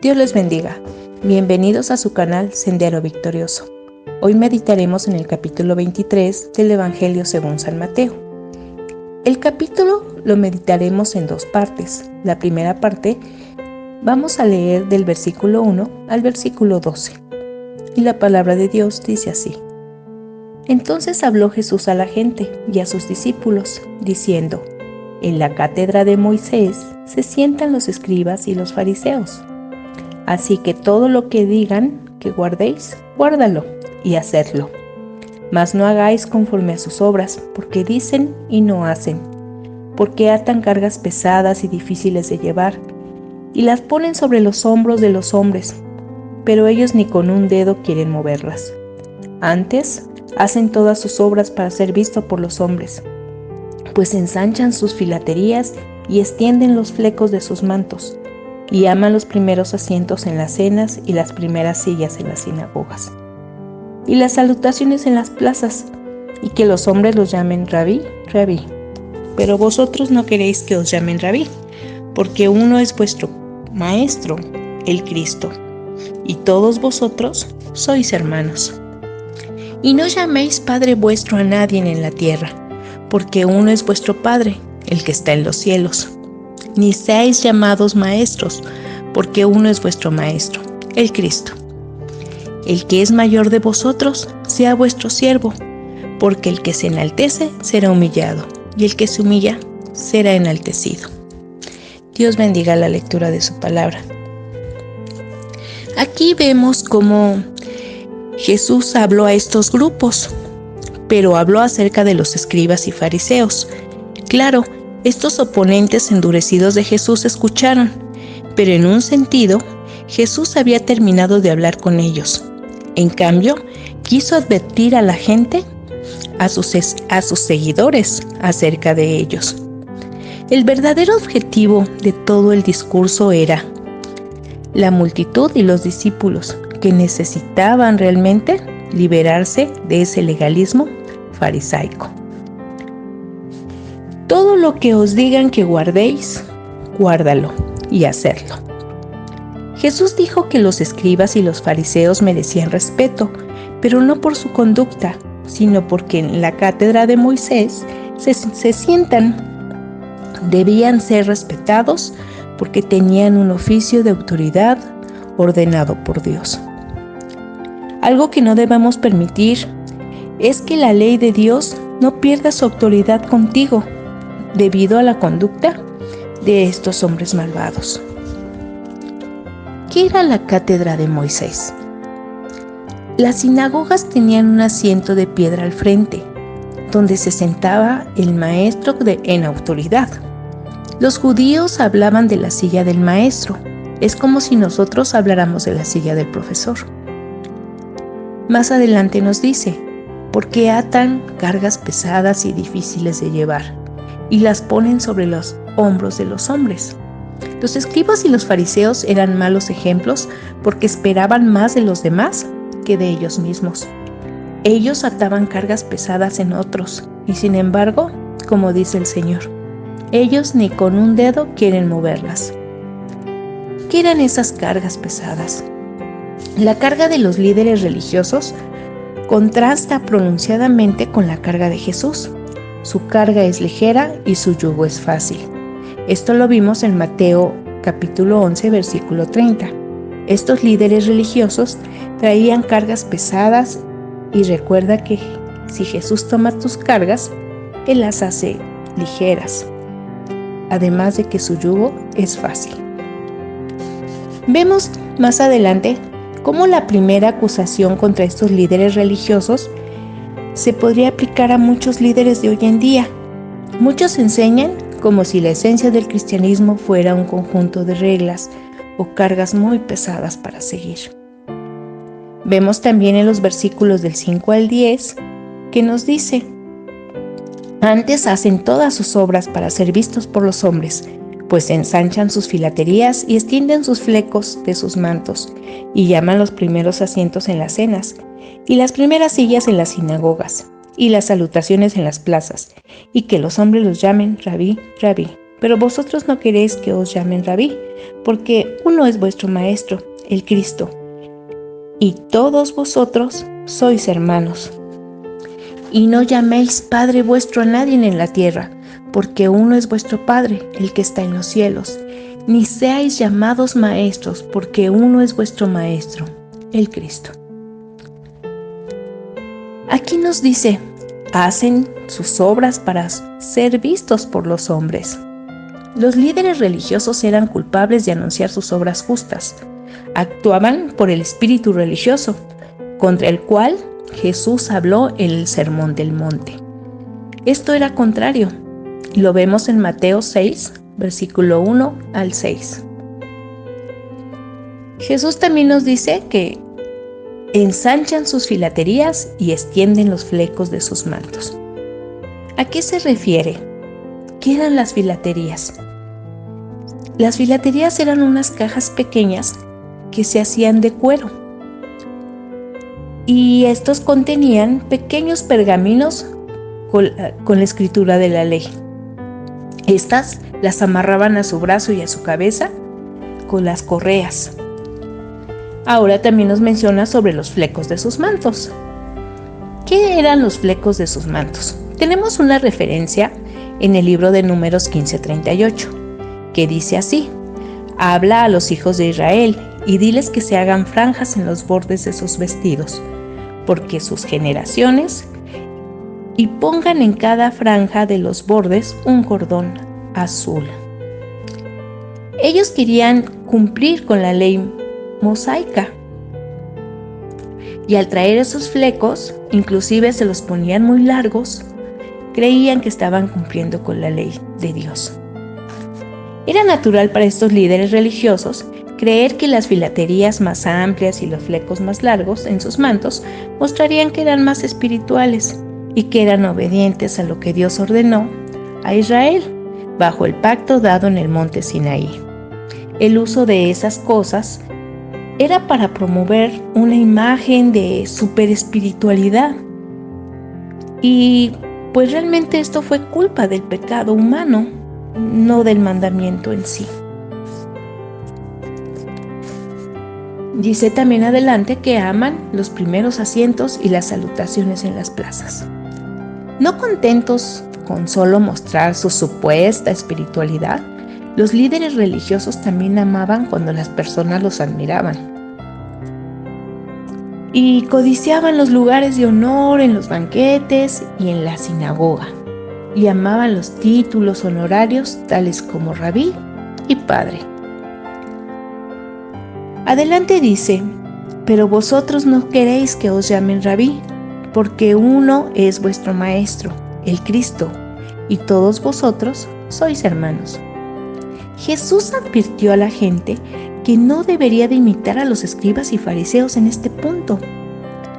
Dios les bendiga. Bienvenidos a su canal Sendero Victorioso. Hoy meditaremos en el capítulo 23 del Evangelio según San Mateo. El capítulo lo meditaremos en dos partes. La primera parte vamos a leer del versículo 1 al versículo 12. Y la palabra de Dios dice así: Entonces habló Jesús a la gente y a sus discípulos, diciendo: En la cátedra de Moisés se sientan los escribas y los fariseos. Así que todo lo que digan que guardéis, guárdalo y hacedlo. Mas no hagáis conforme a sus obras, porque dicen y no hacen, porque atan cargas pesadas y difíciles de llevar, y las ponen sobre los hombros de los hombres, pero ellos ni con un dedo quieren moverlas. Antes, hacen todas sus obras para ser visto por los hombres, pues ensanchan sus filaterías y extienden los flecos de sus mantos, y aman los primeros asientos en las cenas y las primeras sillas en las sinagogas, y las salutaciones en las plazas, y que los hombres los llamen Rabí, Rabí. Pero vosotros no queréis que os llamen Rabí, porque uno es vuestro Maestro, el Cristo, y todos vosotros sois hermanos. Y no llaméis Padre vuestro a nadie en la tierra, porque uno es vuestro Padre, el que está en los cielos. Ni seáis llamados maestros, porque uno es vuestro Maestro, el Cristo. El que es mayor de vosotros sea vuestro siervo, porque el que se enaltece será humillado, y el que se humilla será enaltecido. Dios bendiga la lectura de su palabra. Aquí vemos cómo Jesús habló a estos grupos, pero habló acerca de los escribas y fariseos. Claro, estos oponentes endurecidos de Jesús escucharon, pero en un sentido, Jesús había terminado de hablar con ellos. En cambio, quiso advertir a la gente, a sus seguidores, acerca de ellos. El verdadero objetivo de todo el discurso era la multitud y los discípulos, que necesitaban realmente liberarse de ese legalismo farisaico. Todo lo que os digan que guardéis, guárdalo y hacedlo. Jesús dijo que los escribas y los fariseos merecían respeto, pero no por su conducta, sino porque en la cátedra de Moisés se sientan. Debían ser respetados porque tenían un oficio de autoridad ordenado por Dios. Algo que no debemos permitir es que la ley de Dios no pierda su autoridad contigo debido a la conducta de estos hombres malvados. ¿Qué era la cátedra de Moisés? Las sinagogas tenían un asiento de piedra al frente, donde se sentaba el maestro en autoridad. Los judíos hablaban de la silla del maestro. Es como si nosotros habláramos de la silla del profesor. Más adelante nos dice: porque atan cargas pesadas y difíciles de llevar, y las ponen sobre los hombros de los hombres. Los escribas y los fariseos eran malos ejemplos porque esperaban más de los demás que de ellos mismos. Ellos ataban cargas pesadas en otros, y sin embargo, como dice el Señor, ellos ni con un dedo quieren moverlas. ¿Qué eran esas cargas pesadas? La carga de los líderes religiosos contrasta pronunciadamente con la carga de Jesús. Su carga es ligera y su yugo es fácil. Esto lo vimos en Mateo capítulo 11, versículo 30. Estos líderes religiosos traían cargas pesadas, y recuerda que si Jesús toma tus cargas, Él las hace ligeras, además de que su yugo es fácil. Vemos más adelante cómo la primera acusación contra estos líderes religiosos se podría aplicar a muchos líderes de hoy en día. Muchos enseñan como si la esencia del cristianismo fuera un conjunto de reglas o cargas muy pesadas para seguir. Vemos también en los versículos del 5 al 10 que nos dice: Antes hacen todas sus obras para ser vistos por los hombres, pues ensanchan sus filaterías y extienden sus flecos de sus mantos, y llaman los primeros asientos en las cenas, y las primeras sillas en las sinagogas, y las salutaciones en las plazas, y que los hombres los llamen Rabí, Rabí. pero vosotros no queréis que os llamen Rabí, porque uno es vuestro Maestro, el Cristo, y todos vosotros sois hermanos. Y no llaméis Padre vuestro a nadie en la tierra, porque uno es vuestro Padre, el que está en los cielos. Ni seáis llamados maestros, porque uno es vuestro Maestro, el Cristo. Aquí nos dice, hacen sus obras para ser vistos por los hombres. Los líderes religiosos eran culpables de anunciar sus obras justas. Actuaban por el espíritu religioso, contra el cual Jesús habló en el Sermón del Monte. Esto era contrario. Lo vemos en Mateo 6, versículo 1 al 6. Jesús también nos dice que ensanchan sus filaterías y extienden los flecos de sus mantos. ¿A qué se refiere? ¿Qué eran las filaterías? Las filaterías eran unas cajas pequeñas que se hacían de cuero. Y estos contenían pequeños pergaminos con la escritura de la ley. Estas las amarraban a su brazo y a su cabeza con las correas. Ahora también nos menciona sobre los flecos de sus mantos. ¿Qué eran los flecos de sus mantos? Tenemos una referencia en el libro de Números 15:38, que dice así: habla a los hijos de Israel y diles que se hagan franjas en los bordes de sus vestidos, porque sus generaciones, y pongan en cada franja de los bordes un cordón azul. Ellos querían cumplir con la ley mosaica, y al traer esos flecos, inclusive se los ponían muy largos, creían que estaban cumpliendo con la ley de Dios. Era natural para estos líderes religiosos creer que las filaterías más amplias y los flecos más largos en sus mantos mostrarían que eran más espirituales y que eran obedientes a lo que Dios ordenó a Israel bajo el pacto dado en el monte Sinaí. El uso de esas cosas era para promover una imagen de superespiritualidad. Y pues realmente esto fue culpa del pecado humano, no del mandamiento en sí. Dice también adelante que aman los primeros asientos y las salutaciones en las plazas. No contentos con solo mostrar su supuesta espiritualidad, los líderes religiosos también amaban cuando las personas los admiraban. Y codiciaban los lugares de honor en los banquetes y en la sinagoga. Y amaban los títulos honorarios tales como rabí y padre. Adelante dice, pero vosotros no queréis que os llamen rabí, porque uno es vuestro Maestro, el Cristo, y todos vosotros sois hermanos. Jesús advirtió a la gente que no debería de imitar a los escribas y fariseos en este punto.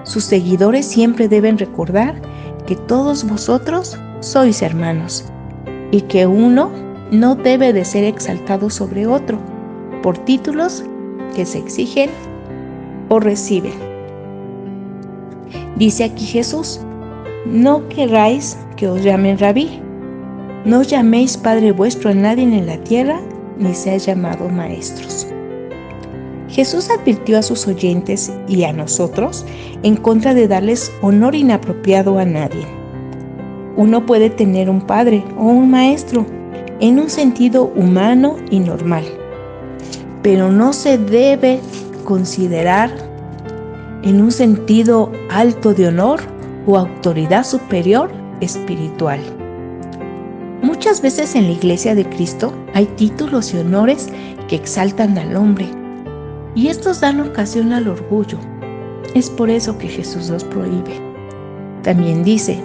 Sus seguidores siempre deben recordar que todos vosotros sois hermanos y que uno no debe de ser exaltado sobre otro por títulos que se exigen o reciben. Dice aquí Jesús, no queráis que os llamen rabí, no llaméis Padre vuestro a nadie en la tierra, ni seáis llamados maestros. Jesús advirtió a sus oyentes y a nosotros en contra de darles honor inapropiado a nadie. Uno puede tener un padre o un maestro en un sentido humano y normal, pero no se debe considerar en un sentido alto de honor o autoridad superior espiritual. Muchas veces en la Iglesia de Cristo hay títulos y honores que exaltan al hombre, y estos dan ocasión al orgullo. Es por eso que Jesús los prohíbe. También dice,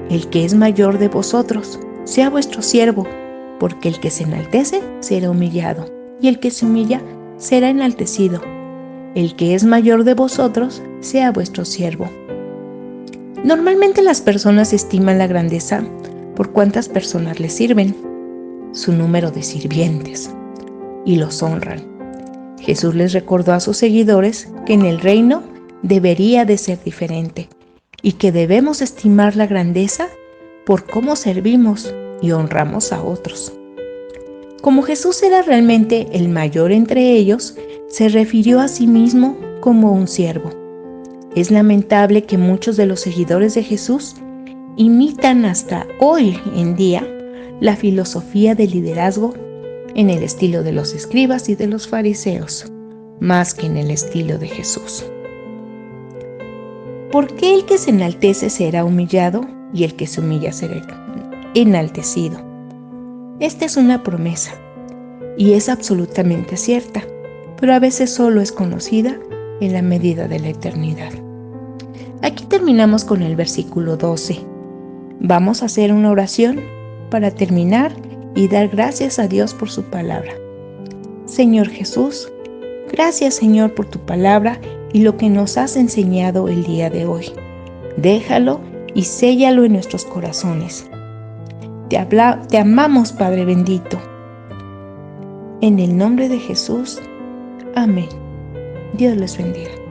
el que es mayor de vosotros, sea vuestro siervo, porque el que se enaltece será humillado, y el que se humilla será enaltecido. El que es mayor de vosotros, sea vuestro siervo. Normalmente las personas estiman la grandeza por cuántas personas les sirven, su número de sirvientes, y los honran. Jesús les recordó a sus seguidores que en el reino debería de ser diferente y que debemos estimar la grandeza por cómo servimos y honramos a otros. Como Jesús era realmente el mayor entre ellos, se refirió a sí mismo como un siervo. Es lamentable que muchos de los seguidores de Jesús imitan hasta hoy en día la filosofía del liderazgo en el estilo de los escribas y de los fariseos, más que en el estilo de Jesús. ¿Por qué el que se enaltece será humillado y el que se humilla será enaltecido? Esta es una promesa y es absolutamente cierta, pero a veces solo es conocida en la medida de la eternidad. Aquí terminamos con el versículo 12. Vamos a hacer una oración para terminar y dar gracias a Dios por su palabra. Señor Jesús, gracias Señor por tu palabra y lo que nos has enseñado el día de hoy. Déjalo y séllalo en nuestros corazones. Te amamos, Padre bendito. En el nombre de Jesús. Amén. Dios les bendiga.